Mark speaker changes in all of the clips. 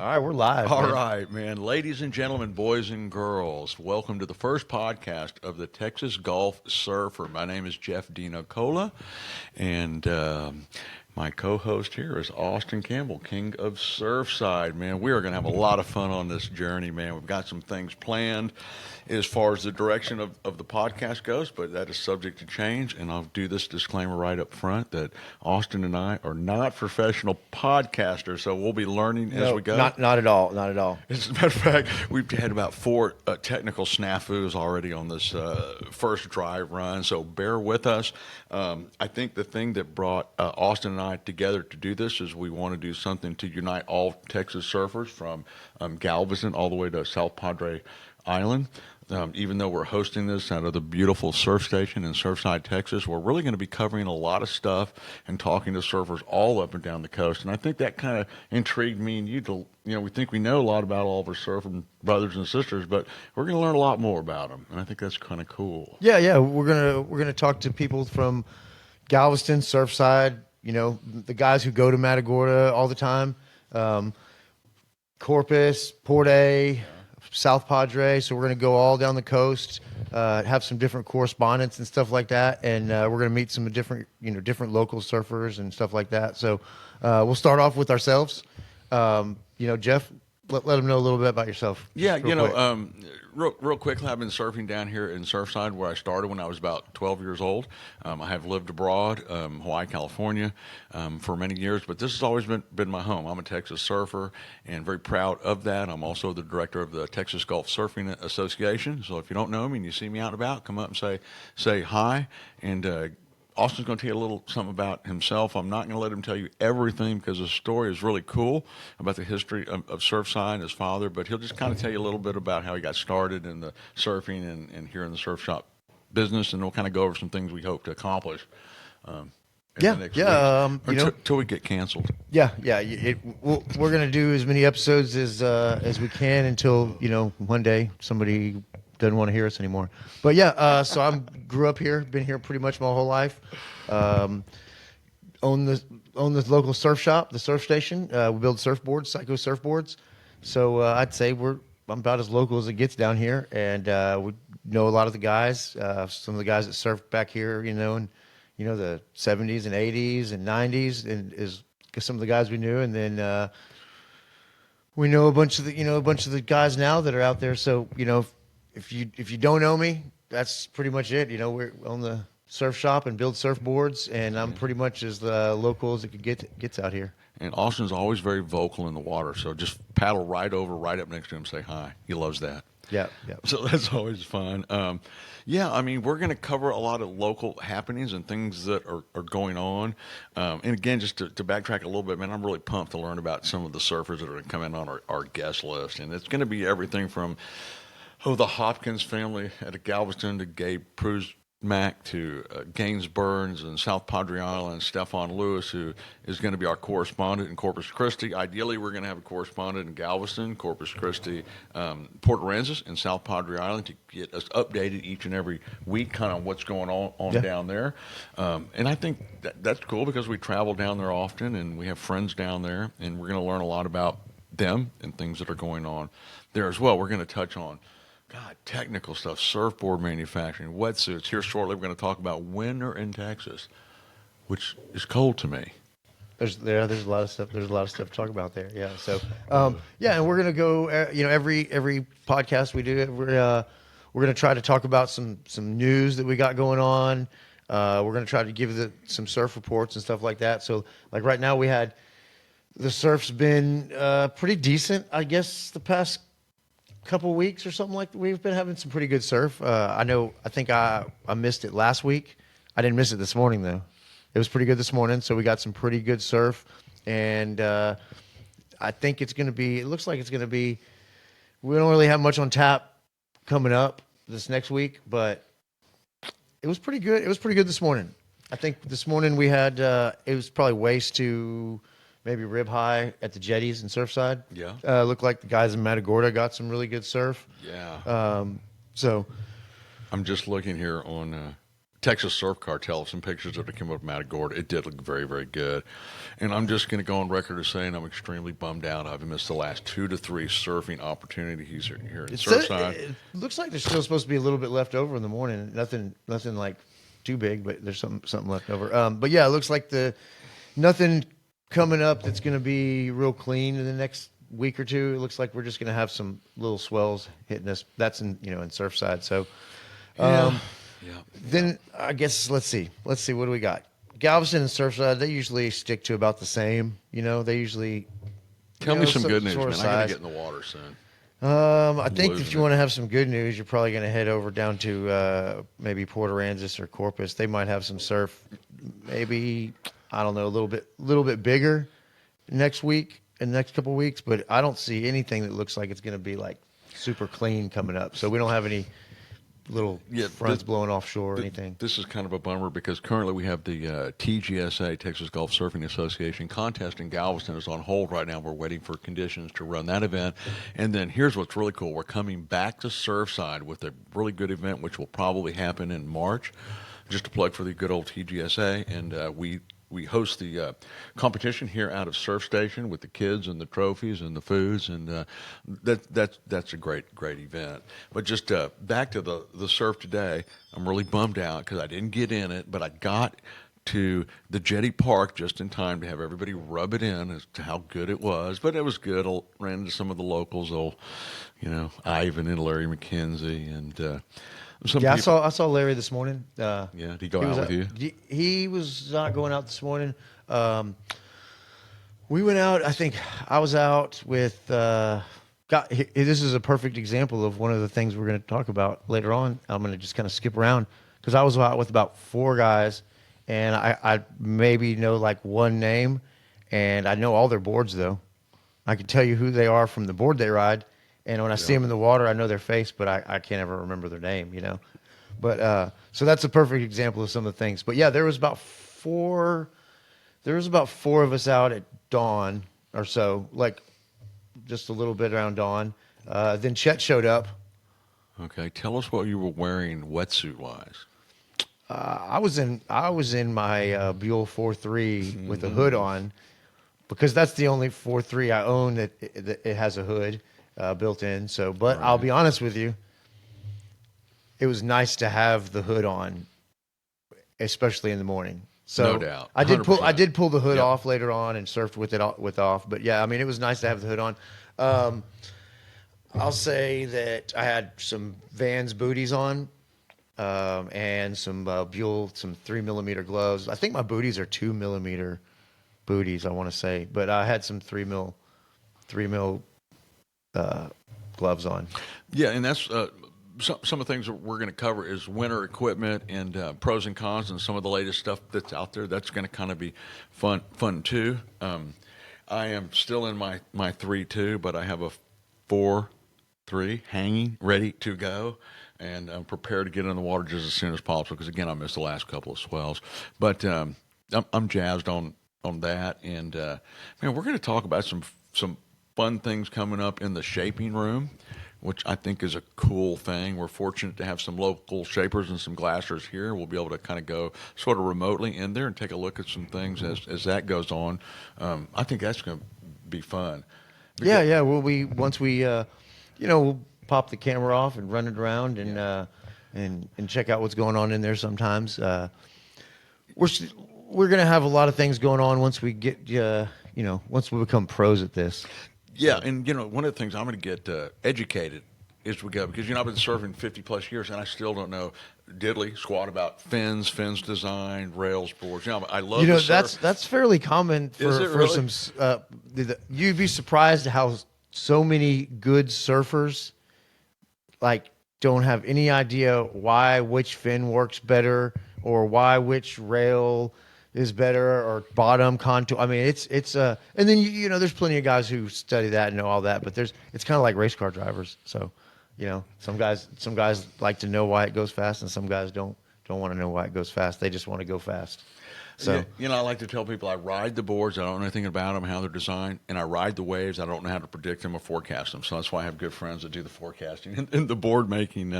Speaker 1: All right, we're live,
Speaker 2: All
Speaker 1: man.
Speaker 2: right, man. Ladies and gentlemen, boys and girls, welcome to the first podcast of the Texas Gulf Surfer. My name is Jeff Dino Cola, and my co-host here is Austin Campbell, King of Surfside. Man, we are going to have a lot of fun on this journey, man. We've got some things planned as far as the direction of the podcast goes, but that is subject to change. And I'll do this disclaimer right up front that Austin and I are not professional podcasters, so we'll be learning as
Speaker 1: No,
Speaker 2: we go.
Speaker 1: not at all. Not at all.
Speaker 2: As a matter of fact, we've had about four technical snafus already on this first drive run, so bear with us. I think the thing that brought Austin and I together to do this is we want to do something to unite all Texas surfers from Galveston all the way to South Padre Island. Even though we're hosting this out of the beautiful surf station in Surfside, Texas, we're really going to be covering a lot of stuff and talking to surfers all up and down the coast. And I think that kind of intrigued me and you to, we think we know a lot about all of our surfing brothers and sisters, but we're going to learn a lot more about them. And I think that's kind of cool.
Speaker 1: Yeah. We're gonna talk to people from Galveston, Surfside. The guys who go to Matagorda all the time, Corpus, Port A. South Padre, so we're going to go all down the coast, have some different correspondents and stuff like that, and we're going to meet some different local surfers and stuff like that. So we'll start off with ourselves. Jeff, let them know a little bit about yourself.
Speaker 2: Yeah,
Speaker 1: Quick.
Speaker 2: real quickly, I've been surfing down here in Surfside where I started when I was about 12 years old. I have lived abroad, Hawaii, California, for many years, but this has always been my home. I'm a Texas surfer and very proud of that. I'm also the director of the Texas Gulf Surfing Association. So if you don't know me and you see me out and about, come up and say hi. And Austin's going to tell you a little something about himself. I'm not going to let him tell you everything because the story is really cool about the history of Surfside and his father, but he'll just kind of tell you a little bit about how he got started in the surfing and here in the surf shop business, and we'll kind of go over some things we hope to accomplish in the next week, till we get canceled.
Speaker 1: Yeah. We're going to do as many episodes as we can until one day somebody doesn't want to hear us anymore. But yeah, so I grew up here, been here pretty much my whole life. Own this local surf shop, the surf station. We build surfboards, Psycho surfboards. So I'd say I'm about as local as it gets down here, and we know a lot of the guys. Some of the guys that surfed back here, in the 70s and 80s and 90s, and is some of the guys we knew, and then we know a bunch of the guys now that are out there. So if you don't know me, that's pretty much it. We're on the surf shop and build surfboards, and I'm pretty much as local as it gets out here.
Speaker 2: And Austin's always very vocal in the water, so just paddle right up next to him, say hi. He loves that.
Speaker 1: Yeah.
Speaker 2: So that's always fun. We're going to cover a lot of local happenings and things that are going on. And again, just to backtrack a little bit, man, I'm really pumped to learn about some of the surfers that are going to come in on our guest list. And it's going to be everything from the Hopkins family at Galveston to Gabe Prusmack to Gaines Burns and South Padre Island, Stefan Lewis, who is going to be our correspondent in Corpus Christi. Ideally, we're going to have a correspondent in Galveston, Corpus Christi, Port Aransas, and South Padre Island to get us updated each and every week, kind of what's going on down there. And I think that's cool because we travel down there often and we have friends down there, and we're going to learn a lot about them and things that are going on there as well. We're going to touch on technical stuff, surfboard manufacturing, wetsuits. Here shortly, we're going to talk about winter in Texas, which is cold to me.
Speaker 1: There's a lot of stuff. There's a lot of stuff to talk about there. Yeah. So, and we're gonna go. Every podcast we do, we're gonna try to talk about some news that we got going on. We're gonna try to give some surf reports and stuff like that. So, like right now, the surf's been pretty decent, I guess, the past couple weeks or something like that. We've been having some pretty good surf. I think I missed it last week. I didn't miss it this morning though. It was pretty good this morning, so we got some pretty good surf, and I think it looks like it's going to be, we don't really have much on tap coming up this next week, but it was pretty good. It was pretty good this morning. I think this morning we had, it was probably waist to maybe rib high at the jetties in Surfside.
Speaker 2: Yeah.
Speaker 1: Looked like the guys in Matagorda got some really good surf.
Speaker 2: Yeah.
Speaker 1: So
Speaker 2: I'm just looking here on Texas Surf Cartel, some pictures that came up from Matagorda. It did look very, very good. And I'm just going to go on record as saying I'm extremely bummed out. I've missed the last 2 to 3 surfing opportunities here in Surfside.
Speaker 1: It looks like there's still supposed to be a little bit left over in the morning. Nothing like too big, but there's something left over. But yeah, it looks like nothing coming up that's going to be real clean in the next week or two. It looks like we're just going to have some little swells hitting us. That's in Surfside. So
Speaker 2: Yeah.
Speaker 1: then I guess let's see what do we got. Galveston and Surfside, they usually stick to about the same. They usually
Speaker 2: Tell me some good news,
Speaker 1: sort
Speaker 2: man.
Speaker 1: of
Speaker 2: I got to
Speaker 1: size.
Speaker 2: get in the water soon.
Speaker 1: I think if
Speaker 2: losing
Speaker 1: you
Speaker 2: it.
Speaker 1: want to have some good news, you're probably going to head over down to maybe Port Aransas or Corpus. They might have some surf, maybe I don't know, a little bit bigger next week in the next couple of weeks. But I don't see anything that looks like it's going to be like super clean coming up. So we don't have any little fronts blowing offshore or anything.
Speaker 2: This is kind of a bummer because currently we have the TGSA, Texas Gulf Surfing Association contest in Galveston is on hold right now. We're waiting for conditions to run that event. And then here's what's really cool. We're coming back to Surfside with a really good event, which will probably happen in March. Just a plug for the good old TGSA. And we host the competition here out of Surf Station with the kids and the trophies and the foods, and that's a great event. But just back to the surf today, I'm really bummed out because I didn't get in it, but I got to the Jetty Park just in time to have everybody rub it in as to how good it was. But it was good. I ran into some of the locals, Ivan and Larry McKenzie, and some
Speaker 1: Yeah,
Speaker 2: people.
Speaker 1: I saw Larry this morning.
Speaker 2: Yeah, did he go out with you?
Speaker 1: He was not going out this morning. We went out. I think I was out with. This is a perfect example of one of the things we're going to talk about later on. I'm going to just kind of skip around because I was out with about 4 guys, and I maybe know like one name, and I know all their boards though. I can tell you who they are from the board they ride. And when I see them in the water, I know their face, but I can't ever remember their name, But so that's a perfect example of some of the things. But yeah, there was about 4 of us out at dawn or so, like just a little bit around dawn. Then Chet showed up.
Speaker 2: Okay, tell us what you were wearing wetsuit wise.
Speaker 1: I was in my Buell 4.3 with a hood on because that's the only 4.3 I own that it has a hood. Built in. So, but I'll be honest with you, it was nice to have the hood on, especially in the morning. So
Speaker 2: No doubt.
Speaker 1: I did pull the hood
Speaker 2: Yep.
Speaker 1: off later on and surfed with it off. But yeah, I mean, it was nice to have the hood on. I'll say that I had some Vans booties on, and some Buell, some 3mm gloves. I think my booties are 2mm booties, I want to say, but I had some 3mm gloves on.
Speaker 2: Yeah, and that's some of the things that we're going to cover is winter equipment and pros and cons and some of the latest stuff that's out there. That's going to kind of be fun too. I am still in my 3.2, but I have a 4.3 hanging ready to go. And I'm prepared to get in the water just as soon as possible because, again, I missed the last couple of swells. But I'm jazzed on that. And, man, we're going to talk about some fun things coming up in the shaping room, which I think is a cool thing. We're fortunate to have some local shapers and some glassers here. We'll be able to kind of go sort of remotely in there and take a look at some things as that goes on. I think that's going to be fun.
Speaker 1: Yeah. Well, once we we'll pop the camera off and run it around and check out what's going on in there. Sometimes we're gonna have a lot of things going on once we get once we become pros at this.
Speaker 2: Yeah, and one of the things I'm going to get educated as we go because I've been surfing 50 plus years and I still don't know diddly squat about fins design, rails, boards. I love the surf.
Speaker 1: That's fairly common for
Speaker 2: really?
Speaker 1: some. You'd be surprised how so many good surfers don't have any idea why which fin works better or why which rail is better or bottom contour. I mean, it's and then there's plenty of guys who study that and know all that, but it's kind of like race car drivers. So, some guys like to know why it goes fast, and some guys don't want to know why it goes fast. They just want to go fast. So
Speaker 2: Yeah, you know, I like to tell people I ride the boards. I don't know anything about them, how they're designed, and I ride the waves. I don't know how to predict them or forecast them. So that's why I have good friends that do the forecasting and the board making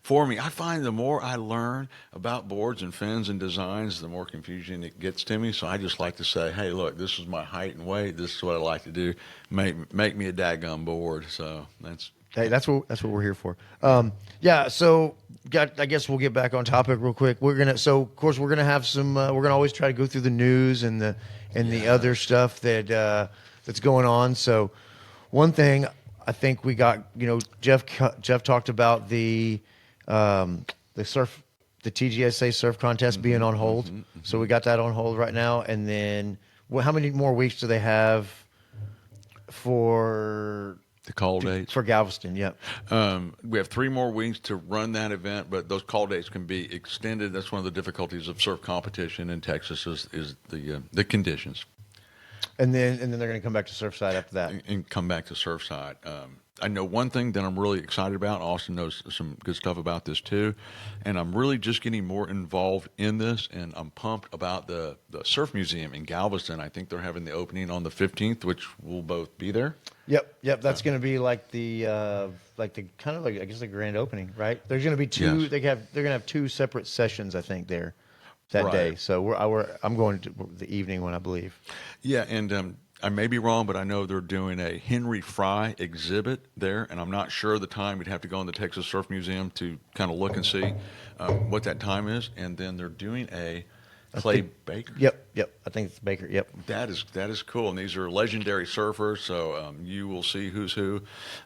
Speaker 2: for me. I find the more I learn about boards and fins and designs, the more confusion it gets to me. So I just like to say, hey, look, this is my height and weight. This is what I like to do. Make me a daggum board. So that's.
Speaker 1: hey, that's what we're here for. Yeah. So, I guess we'll get back on topic real quick. Of course, we're gonna have some. We're gonna always try to go through the news and the other stuff that's going on. So, one thing I think we got. Jeff talked about the surf, the TGSA surf contest being on hold. So we got that on hold right now. And then, how many more weeks do they have for?
Speaker 2: The call dates
Speaker 1: For Galveston, yep.
Speaker 2: We have 3 more weeks to run that event, but those call dates can be extended. That's one of the difficulties of surf competition in Texas is the conditions.
Speaker 1: And then they're going to come back to Surfside after that.
Speaker 2: And come back to Surfside. I know one thing that I'm really excited about. Austin knows some good stuff about this too, and I'm really just getting more involved in this. And I'm pumped about the Surf Museum in Galveston. I think they're having the opening on the 15th, which we'll both be there.
Speaker 1: Yep. That's going to be like the kind of like, I guess, the grand opening, right? There's going to be two.
Speaker 2: Yes.
Speaker 1: They're going to have 2 separate sessions, I think, there that
Speaker 2: Right.
Speaker 1: day. So I'm going to the evening one, I believe.
Speaker 2: Yeah, and I may be wrong, but I know they're doing a Henry Fry exhibit there, and I'm not sure the time. We'd have to go in the Texas Surf Museum to kind of look and see what that time is. And then they're doing a Clay Baker.
Speaker 1: Yep. I think it's Baker. Yep.
Speaker 2: That is cool, and these are legendary surfers. So you will see who's who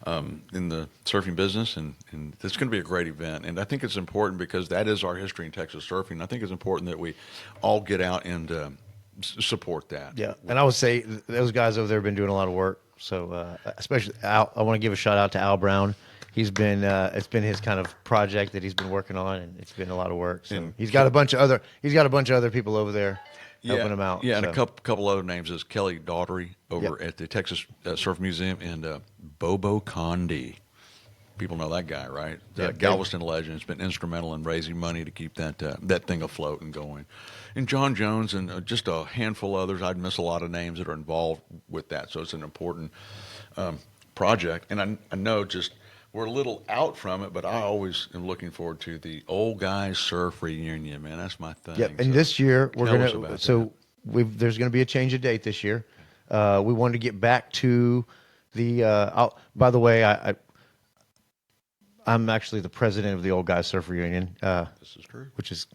Speaker 2: in the surfing business, and it's going to be a great event. And I think it's important because that is our history in Texas surfing. I think it's important that we all get out and support that.
Speaker 1: Yeah, and I would say those guys over there have been doing a lot of work. So especially Al, I want to give a shout out to Al Brown. He's been it's been his kind of project that he's been working on, and it's been a lot of work. So
Speaker 2: And
Speaker 1: he's got a bunch of other people over there helping him out.
Speaker 2: Yeah, and
Speaker 1: so.
Speaker 2: a couple other names is Kelly Daughtery over at the Texas Surf Museum, and Bobo Condi. People know that guy, right?
Speaker 1: Yeah,
Speaker 2: Galveston legend. Has been instrumental in raising money to keep that thing afloat and going. And John Jones and just a handful of others. I'd miss a lot of names that are involved with that. So it's an important project. And I know just we're a little out from it, but I always am looking forward to the old guys surf reunion. Man, that's my thing.
Speaker 1: Yep. And
Speaker 2: So
Speaker 1: this year we're
Speaker 2: tell us
Speaker 1: gonna.
Speaker 2: about
Speaker 1: So there's going to be a change of date this year. We wanted to get back to the. By the way, I'm actually the president of the Old Guys Surf Reunion.
Speaker 2: This is true.
Speaker 1: Which is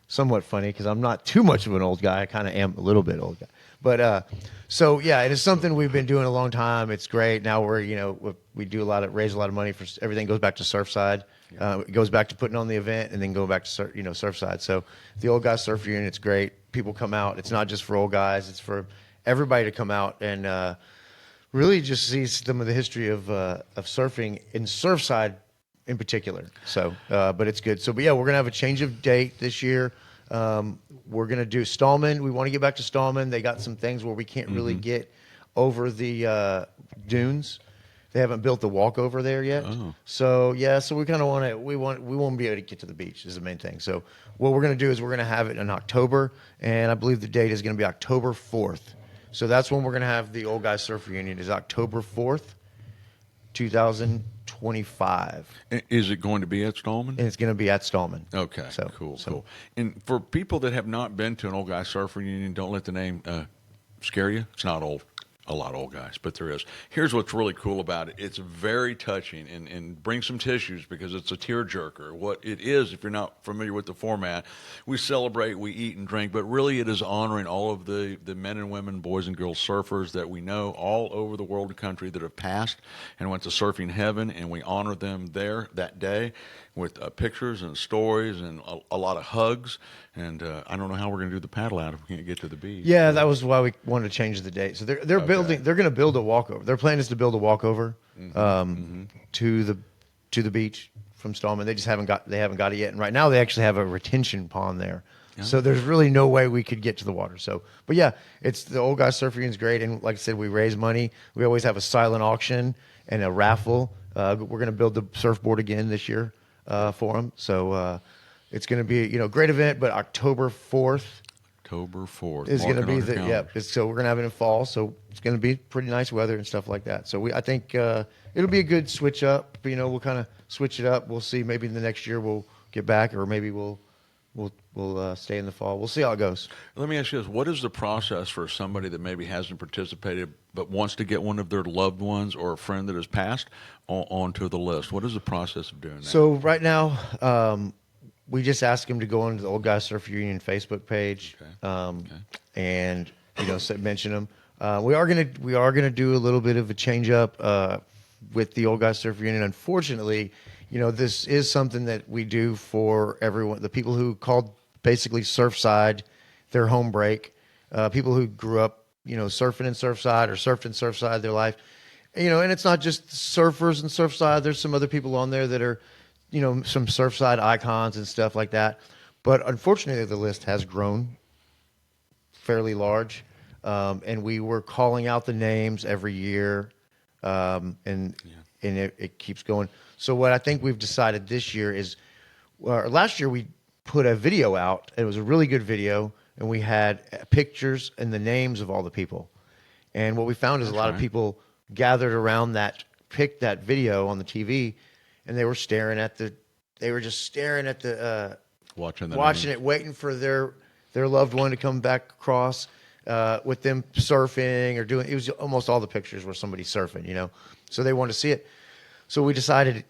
Speaker 1: somewhat funny because I'm not too much of an old guy. I kind of am a little bit old guy, but so yeah, it is something we've been doing a long time. It's great. Now we do raise a lot of money for everything. Goes back to Surfside. It goes back to putting on the event and then go back to Surfside. So the Old Guys Surf Reunion, it's great. People come out. It's not just for old guys. It's for everybody to come out and really just see some of the history of surfing in Surfside in particular. So, but it's good. So, but yeah, we're gonna have a change of date this year. We're gonna do Stallman. We want to get back to Stallman. They got some things where we can't really get over the dunes. They haven't built the walkover there yet.
Speaker 2: Oh.
Speaker 1: So yeah, so we kind of want to. We won't be able to get to the beach is the main thing. So what we're gonna do is we're gonna have it in October, and I believe the date is gonna be October 4th. So that's when we're gonna have the Old Guys Surf Reunion. Is October 4th, 2025.
Speaker 2: Is it going to be at Stallman?
Speaker 1: And it's going to be at Stallman.
Speaker 2: Okay,
Speaker 1: So,
Speaker 2: cool. And for people that have not been to an old guy surf reunion, don't let the name scare you. It's not a lot of old guys, but there is. Here's what's really cool about it. It's very touching, and bring some tissues because it's a tearjerker. What it is, if you're not familiar with the format, we celebrate, we eat and drink, but really it is honoring all of the men and women, boys and girls surfers that we know all over the world and country that have passed and went to surfing heaven, and we honor them there that day with pictures and stories and a lot of hugs. And I don't know how we're going to do the paddle out if we can't get to the beach.
Speaker 1: Yeah, that was why we wanted to change the date. So they're building. They're going to build a walkover. Their plan is to build a walkover to the beach from Stallman. They just haven't got it yet. And right now they actually have a retention pond there. Yeah. So there's really no way we could get to the water. So, but yeah, it's the Old Guys Surf Reunion is great. And like I said, we raise money. We always have a silent auction and a raffle. We're going to build the surfboard again this year for them. So it's going to be a great event. But October 4th.
Speaker 2: October 4th.
Speaker 1: Is going to
Speaker 2: Mark it
Speaker 1: be
Speaker 2: on your
Speaker 1: the
Speaker 2: calendars.
Speaker 1: so we're going to have it in fall, so it's going to be pretty nice weather and stuff like that. So I think it'll be a good switch up. We'll kind of switch it up. We'll see. Maybe in the next year we'll get back, or maybe we'll stay in the fall. We'll see how it goes.
Speaker 2: Let me ask you this: what is the process for somebody that maybe hasn't participated but wants to get one of their loved ones or a friend that has passed onto the list? What is the process of doing that?
Speaker 1: So right now, we just ask them to go onto the Old Guys Surf Union Facebook page, and mention them. We are gonna do a little bit of a change up with the Old Guys Surf Union. Unfortunately, this is something that we do for everyone. The people who called basically Surfside their home break, people who grew up, surfing in Surfside or surfed in Surfside their life. And it's not just surfers in Surfside. There's some other people on there that are, some Surfside icons and stuff like that. But unfortunately, the list has grown fairly large, and we were calling out the names every year, and it keeps going. So what I think we've decided this year is, last year we put a video out. It was a really good video, and we had pictures and the names of all the people. And what we found is a lot of people gathered around that video on the TV, and they were just staring at the watching it, waiting for their loved one to come back across, with them surfing or doing. It was almost all the pictures were somebody surfing, so they wanted to see it. So we decided,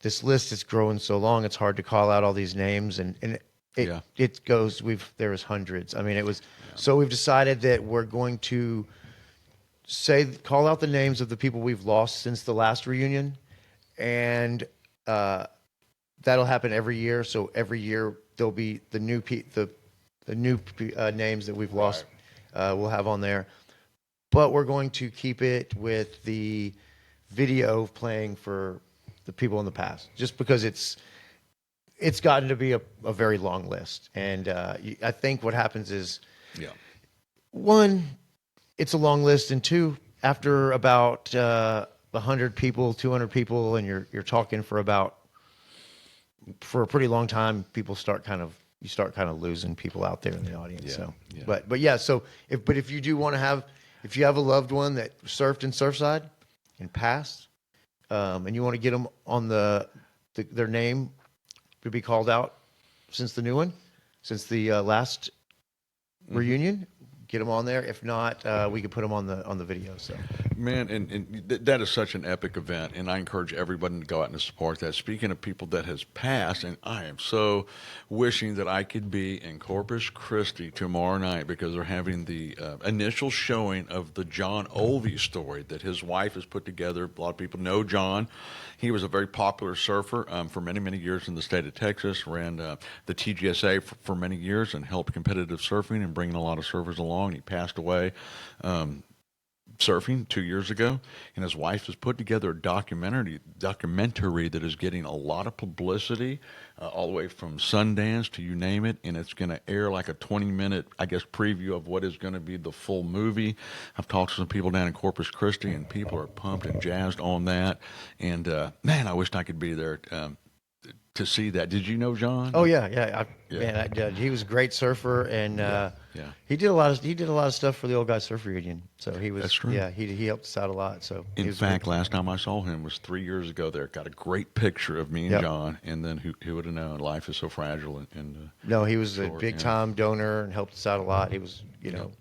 Speaker 1: this list is growing so long, it's hard to call out all these names, and it goes. There was hundreds. I mean, it was. So we've decided that we're going to call out the names of the people we've lost since the last reunion, and that'll happen every year. So every year there'll be the new names that we've lost. We'll have on there, but we're going to keep it with the video playing for the people in the past, just because it's gotten to be a very long list. And I think what happens is, one, it's a long list, and two, after about 100 people, 200 people, and you're talking for a pretty long time, you start kind of losing people out there in the audience. If you do want to if you have a loved one that surfed in Surfside and passed, and you want to get them on their name to be called out since the last reunion, get them on there. If not, we could put them on the video. So,
Speaker 2: man, and that is such an epic event, and I encourage everybody to go out and support that. Speaking of people that has passed, and I am so wishing that I could be in Corpus Christi tomorrow night, because they're having the initial showing of the John Olvey story that his wife has put together. A lot of people know John. He was a very popular surfer for many, many years in the state of Texas, ran the TGSA for many years and helped competitive surfing and bringing a lot of surfers along. He passed away surfing 2 years ago, and his wife has put together a documentary that is getting a lot of publicity, all the way from Sundance to you name it, and it's going to air like a 20-minute, I guess, preview of what is going to be the full movie. I've talked to some people down in Corpus Christi, and people are pumped and jazzed on that, and man, I wished I could be there to see that. Did you know John?
Speaker 1: Oh yeah. Man, he was a great surfer, and he did a lot of stuff for the Old Guys Surf Reunion. So he was. That's true. Yeah, he helped us out a lot. So
Speaker 2: in fact, last time I saw him was 3 years ago. There, got a great picture of me and John, and then who would have known? Life is so fragile. And
Speaker 1: no, he was a big time donor and helped us out a lot. He was, totally.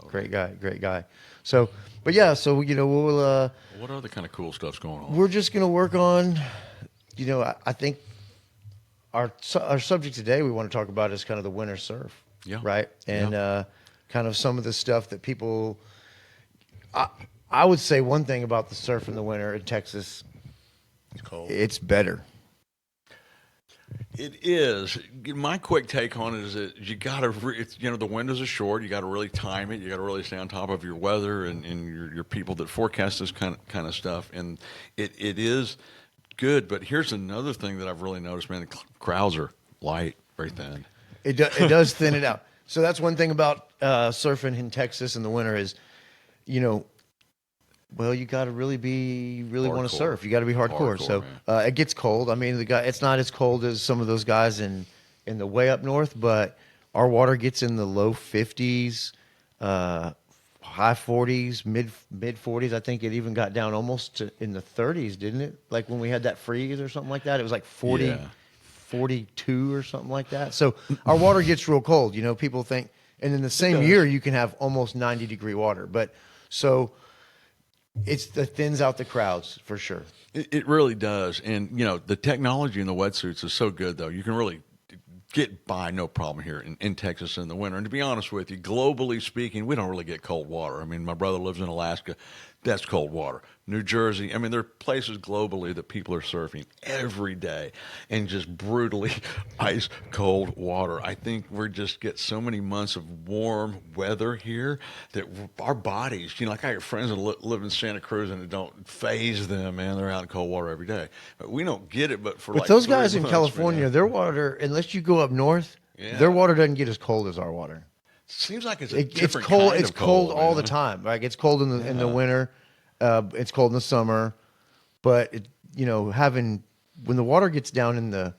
Speaker 1: Great guy. So, but yeah, so we'll.
Speaker 2: What other kind of cool stuff's going on?
Speaker 1: We're just gonna work on, I think. Our subject today we want to talk about is kind of the winter surf, right? And kind of some of the stuff that people. I would say one thing about the surf in the winter in Texas,
Speaker 2: it's cold.
Speaker 1: It's better.
Speaker 2: It is. My quick take on it is that you got to, the windows are short. You got to really time it. You got to really stay on top of your weather and your people that forecast this kind of stuff. And it is good, but here's another thing that I've really noticed, man. The crowds are light, very thin.
Speaker 1: It does thin it out. So that's one thing about surfing in Texas in the winter is, you got to really want to surf. You got to be hardcore. So it gets cold. I mean, it's not as cold as some of those guys in the way up north, but our water gets in the low 50s, high 40s, mid 40s. I think it even got down almost to in the 30s, didn't it? Like when we had that freeze or something like that, it was like 40,
Speaker 2: Yeah.
Speaker 1: 42 or something like that. So our water gets real cold. You know, people think, and in the same
Speaker 2: does.
Speaker 1: year you can have almost 90-degree water. But so it thins out the crowds for sure.
Speaker 2: It really does. And, you know, the technology in the wetsuits is so good, though. You can really get by no problem here in Texas in the winter. And to be honest with you, globally speaking, we don't really get cold water. I mean, my brother lives in Alaska. That's cold water. New Jersey. I mean, there are places globally that people are surfing every day and just brutally ice cold water. I think we just get so many months of warm weather here that our bodies, you know, like I have friends that live in Santa Cruz and it don't phase them, man. They're out in cold water every day. But we don't get it, but for
Speaker 1: But
Speaker 2: like
Speaker 1: those
Speaker 2: 3
Speaker 1: guys in
Speaker 2: months,
Speaker 1: California,
Speaker 2: man.
Speaker 1: their water, unless you go up north,
Speaker 2: Yeah.
Speaker 1: their water doesn't get as cold as our water.
Speaker 2: Seems like it's a
Speaker 1: It's
Speaker 2: different
Speaker 1: cold.
Speaker 2: kind
Speaker 1: It's
Speaker 2: of
Speaker 1: cold all the
Speaker 2: man.
Speaker 1: time. Like it's cold in the winter. It's cold in the summer. But you know, when the water gets down in the,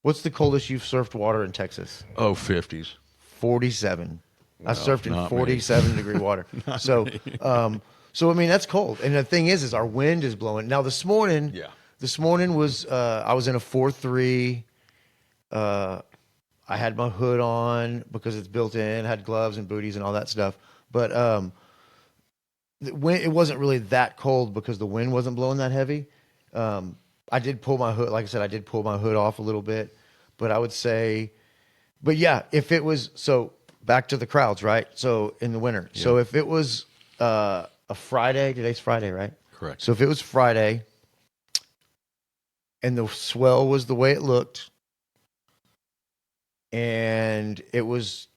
Speaker 1: what's the coldest you've surfed water in Texas?
Speaker 2: Oh, 50s.
Speaker 1: 47. I
Speaker 2: Well,
Speaker 1: surfed in
Speaker 2: not me.
Speaker 1: 47-degree water. So I mean that's cold. And the thing is our wind is blowing. Now this morning,
Speaker 2: Yeah.
Speaker 1: was I was in a 4.3. I had my hood on because it's built in, had gloves and booties and all that stuff. But it wasn't really that cold because the wind wasn't blowing that heavy. I did pull my hood, like I said, I did pull my hood off a little bit. But I would say, but yeah, if it was, so back to the crowds, right? So in the winter. So if it was a Friday, today's Friday, right?
Speaker 2: Correct.
Speaker 1: So if it was Friday and the swell was the way it looked, and it was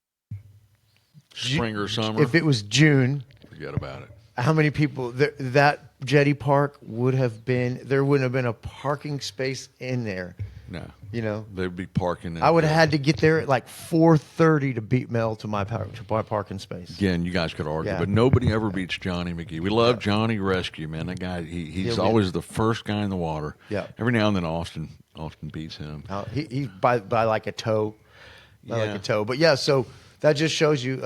Speaker 2: Spring or summer,
Speaker 1: if it was June,
Speaker 2: forget about it.
Speaker 1: how many people that jetty park would have been? There wouldn't have been a parking space in there.
Speaker 2: No.
Speaker 1: You know,
Speaker 2: They'd be parking.
Speaker 1: I would have had to get there at like 4:30 to beat Mel to my parking space.
Speaker 2: Again, you guys could argue,
Speaker 1: Yeah.
Speaker 2: but nobody ever beats Johnny McGee. We love Johnny Rescue, man. That guy, he's
Speaker 1: He'll be-
Speaker 2: always the first guy in the water.
Speaker 1: Yeah.
Speaker 2: Every now and then, Austin beats him.
Speaker 1: He by like a toe, by like
Speaker 2: Yeah.
Speaker 1: a toe. But yeah, so that just shows you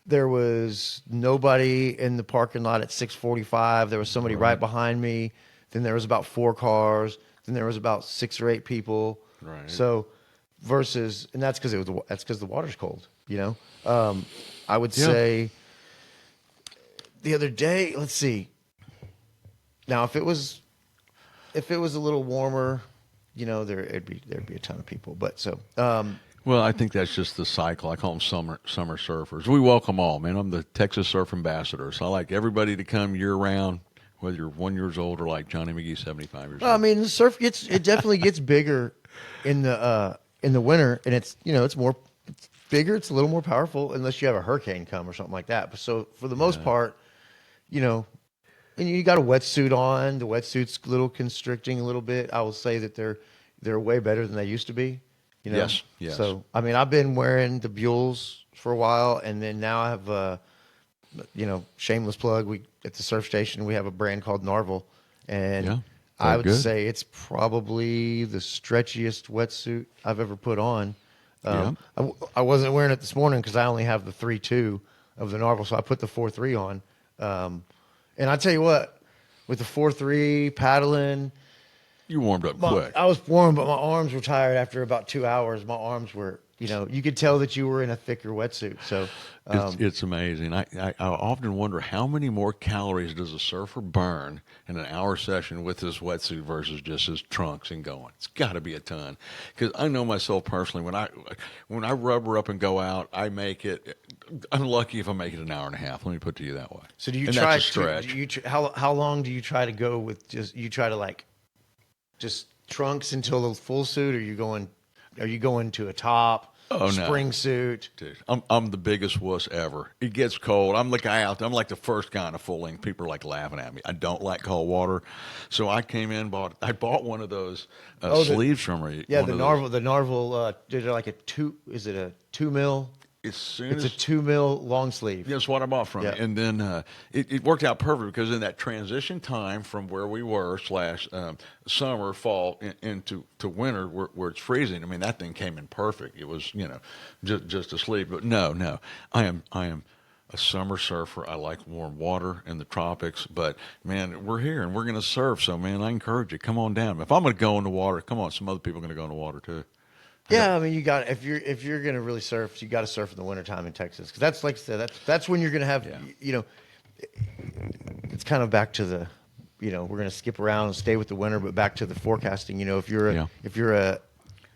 Speaker 1: there was nobody in the parking lot at 6:45. There was somebody right behind me. Then there was about 4 cars. Then there was about 6 or 8 people.
Speaker 2: Right.
Speaker 1: So versus, and that's because the water's cold. You know, I would say the other day. Let's see. Now, if it was a little warmer, you know, there'd be a ton of people. But so.
Speaker 2: Well, I think that's just the cycle. I call them summer surfers. We welcome all, man. I'm the Texas Surf Ambassador, so I like everybody to come year round, whether you're 1 year old or like Johnny McGee, 75 years
Speaker 1: Well, I
Speaker 2: old.
Speaker 1: mean, the surf it definitely gets bigger in the winter, and it's it's bigger. It's a little more powerful unless you have a hurricane come or something like that. But so for the most part, you know, and you got a wetsuit on. The wetsuit's a little constricting a little bit. I will say that they're way better than they used to be. You know?
Speaker 2: Yes, yes.
Speaker 1: So I mean, I've been wearing the Buells for a while, and then now I have shameless plug. We at the surf station we have a brand called Narvel, and
Speaker 2: Yeah,
Speaker 1: I
Speaker 2: they're
Speaker 1: would
Speaker 2: good.
Speaker 1: say it's probably the stretchiest wetsuit I've ever put on. I wasn't wearing it this morning because I only have the 3.2 of the Narvel, so I put the 4.3 on. And I tell you what, with the 4.3 paddling,
Speaker 2: You warmed up quick.
Speaker 1: I was warm, but my arms were tired after about 2 hours. My arms were, you could tell that you were in a thicker wetsuit. So
Speaker 2: It's amazing. I often wonder how many more calories does a surfer burn in an hour session with his wetsuit versus just his trunks and going. It's got to be a ton. Because I know myself personally, when I rubber up and go out, I make it. I'm lucky if I make it an hour and a half. Let me put it to you that way.
Speaker 1: So do you
Speaker 2: and
Speaker 1: try
Speaker 2: that's a stretch.
Speaker 1: to, do you, how long do you try to go with you try to like just trunks until the full suit, or are you going to a top,
Speaker 2: Oh, no.
Speaker 1: spring suit?
Speaker 2: Dude, I'm the biggest wuss ever. It gets cold. I'm the guy out there. I'm like the first guy in a full length. People are like laughing at me. I don't like cold water, so I came in I bought one of those sleeves from her.
Speaker 1: Yeah,
Speaker 2: one
Speaker 1: the
Speaker 2: of those.
Speaker 1: Narvel, did it like is it a 2 mil
Speaker 2: as soon
Speaker 1: It's a
Speaker 2: as
Speaker 1: 2 mil long sleeve.
Speaker 2: that's what I bought from
Speaker 1: Yeah.
Speaker 2: you. And then it worked out perfect because in that transition time from where we were slash summer, fall into winter where it's freezing. I mean, that thing came in perfect. It was, just asleep. But no, I am a summer surfer. I like warm water in the tropics. But man, we're here and we're going to surf. So man, I encourage you, come on down. If I'm going to go in the water, come on, some other people are going to go in the water too.
Speaker 1: Yeah, I mean, you got if you're gonna really surf, you got to surf in the wintertime in Texas because that's like I said, that's when you're gonna have
Speaker 2: Yeah.
Speaker 1: It's kind of back to the we're gonna skip around and stay with the winter, but back to the forecasting.
Speaker 2: Yeah.
Speaker 1: If you're a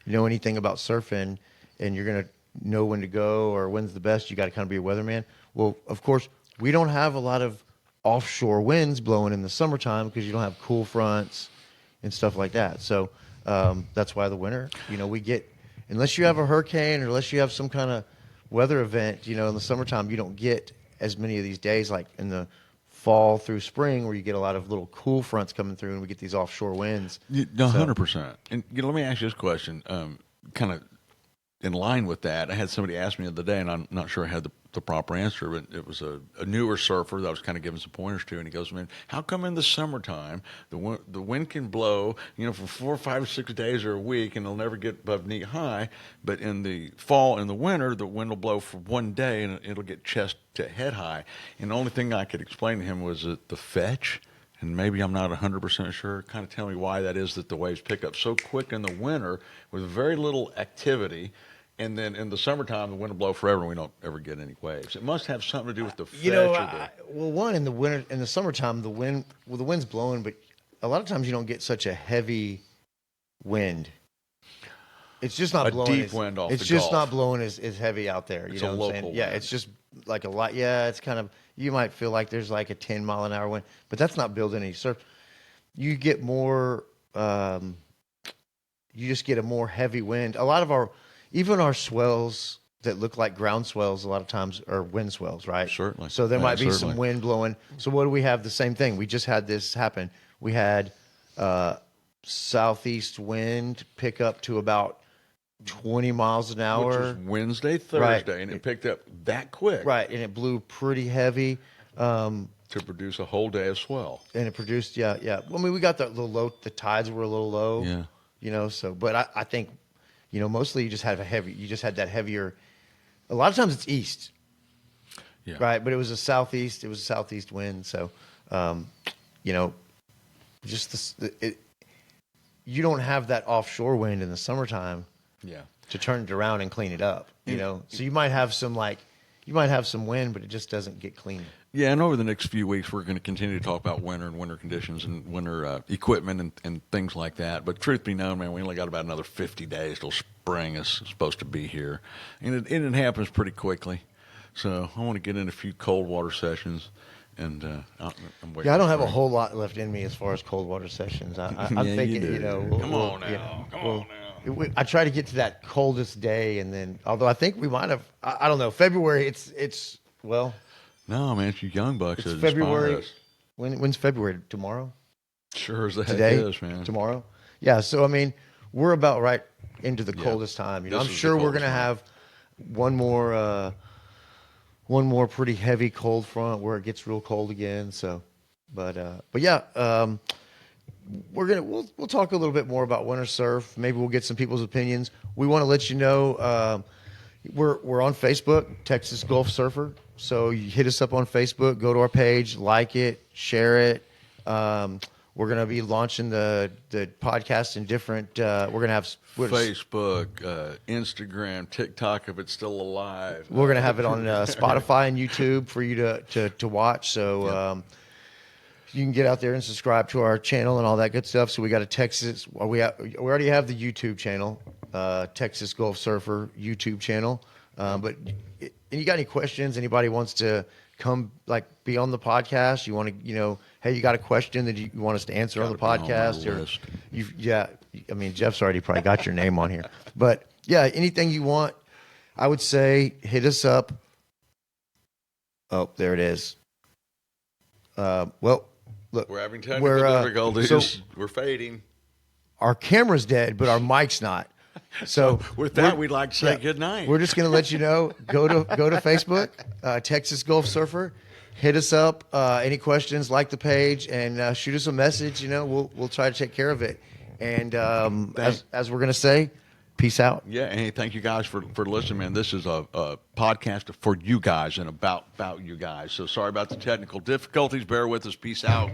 Speaker 1: know anything about surfing and you're gonna know when to go or when's the best, you got to kind of be a weatherman. Well, of course, we don't have a lot of offshore winds blowing in the summertime because you don't have cool fronts and stuff like that. So that's why the winter, we get. Unless you have a hurricane or unless you have some kind of weather event, in the summertime, you don't get as many of these days like in the fall through spring where you get a lot of little cool fronts coming through and we get these offshore winds.
Speaker 2: 100%. And let me ask you this question, kind of in line with that. I had somebody ask me the other day, and I'm not sure I had the proper answer, but it was a newer surfer that I was kind of giving some pointers to, and he goes, man, how come in the summertime the wind can blow, for 4 or 5 or 6 days or a week, and it'll never get above knee high, but in the fall and the winter, the wind will blow for one day, and it'll get chest to head high. And the only thing I could explain to him was that the fetch, and maybe I'm not 100% sure, kind of tell me why that is that the waves pick up so quick in the winter with very little activity. And then in the summertime, the wind will blow forever, and we don't ever get any waves. It must have something to do with the fetch.
Speaker 1: Well, in the summertime, the wind's blowing, but a lot of times you don't get such a heavy wind. It's just not blowing.
Speaker 2: Deep wind off.
Speaker 1: It's
Speaker 2: the
Speaker 1: just
Speaker 2: Gulf.
Speaker 1: not blowing as heavy out there.
Speaker 2: It's
Speaker 1: know
Speaker 2: a
Speaker 1: what I'm
Speaker 2: local
Speaker 1: saying? Yeah,
Speaker 2: wind.
Speaker 1: it's just like a lot. Yeah, it's kind of you might feel like there's like a 10-mile-an-hour wind, but that's not building any surf. You get more. You just get a more heavy wind. A lot of even our swells that look like ground swells a lot of times are wind swells, right?
Speaker 2: Certainly.
Speaker 1: So there
Speaker 2: Yeah,
Speaker 1: might be
Speaker 2: certainly.
Speaker 1: some wind blowing. So what do we have? The same thing. We just had this happen. We had southeast wind pick up to about 20 miles an hour.
Speaker 2: Which was Wednesday, Thursday, and it picked up that quick.
Speaker 1: Right, and it blew pretty heavy.
Speaker 2: To produce a whole day of swell.
Speaker 1: And it produced, yeah. I mean, we got the low. The tides were a little low.
Speaker 2: Yeah.
Speaker 1: So, but I think, mostly you just had that heavier. A lot of times it's east.
Speaker 2: Yeah.
Speaker 1: Right, but it was a southeast. It was a southeast wind. So, just you don't have that offshore wind in the summertime.
Speaker 2: Yeah.
Speaker 1: To turn it around and clean it up. So you might have some wind, but it just doesn't get clean.
Speaker 2: Yeah, and over the next few weeks, we're going to continue to talk about winter and winter conditions and winter equipment and things like that. But truth be known, man, we only got about another 50 days till spring is supposed to be here. And it happens pretty quickly. So I want to get in a few cold water sessions. And I'm waiting.
Speaker 1: Yeah, I don't have a whole lot left in me as far as cold water sessions. I'm
Speaker 2: Yeah,
Speaker 1: thinking,
Speaker 2: you do. Come on now.
Speaker 1: I try to get to that coldest day, and then although I think we might have, I don't know, February. It's
Speaker 2: No, man, it's you young bucks.
Speaker 1: it's
Speaker 2: that inspire
Speaker 1: February.
Speaker 2: us.
Speaker 1: When's February? Tomorrow?
Speaker 2: Sure as the heck
Speaker 1: Today?
Speaker 2: is, man.
Speaker 1: Tomorrow? Yeah. So I mean, we're about right into the
Speaker 2: Yeah.
Speaker 1: coldest time.
Speaker 2: This
Speaker 1: I'm
Speaker 2: is the
Speaker 1: sure we're
Speaker 2: coldest
Speaker 1: gonna
Speaker 2: time.
Speaker 1: have one more pretty heavy cold front where it gets real cold again. So, but yeah, we'll talk a little bit more about winter surf. Maybe we'll get some people's opinions. We want to let you know we're on Facebook, Texas Gulf Surfer. So you hit us up on Facebook, go to our page, like it, share it. We're going to be launching the podcast in different. We're going to have
Speaker 2: Facebook, Instagram, TikTok, if it's still alive.
Speaker 1: We're going to have it on Spotify and YouTube for you to watch. So you can get out there and subscribe to our channel and all that good stuff. So we got a Texas. We already have the YouTube channel, Texas Gulf Surfer YouTube channel. But and you got any questions? Anybody wants to come be on the podcast? You want to hey, you got a question that you want us to answer on the
Speaker 2: Gotta be on my
Speaker 1: podcast, or
Speaker 2: list.
Speaker 1: I mean, Jeff's already probably got your name on here, but yeah, anything you want, I would say hit us up. Oh, there it is. Well, look,
Speaker 2: We're having technical difficulties.
Speaker 1: so
Speaker 2: We're fading.
Speaker 1: our camera's dead, but our mic's not. So
Speaker 2: With that,
Speaker 1: we're-
Speaker 2: we'd like to say good night.
Speaker 1: We're just going to let you know. Go to Facebook, Texas Gulf Surfer. Hit us up. Any questions? Like the page and shoot us a message. You know, we'll try to take care of it. And as we're going to say, peace out.
Speaker 2: Yeah, and hey, thank you guys for listening, man. This is a podcast for you guys and about you guys. So sorry about the technical difficulties. Bear with us. Peace out.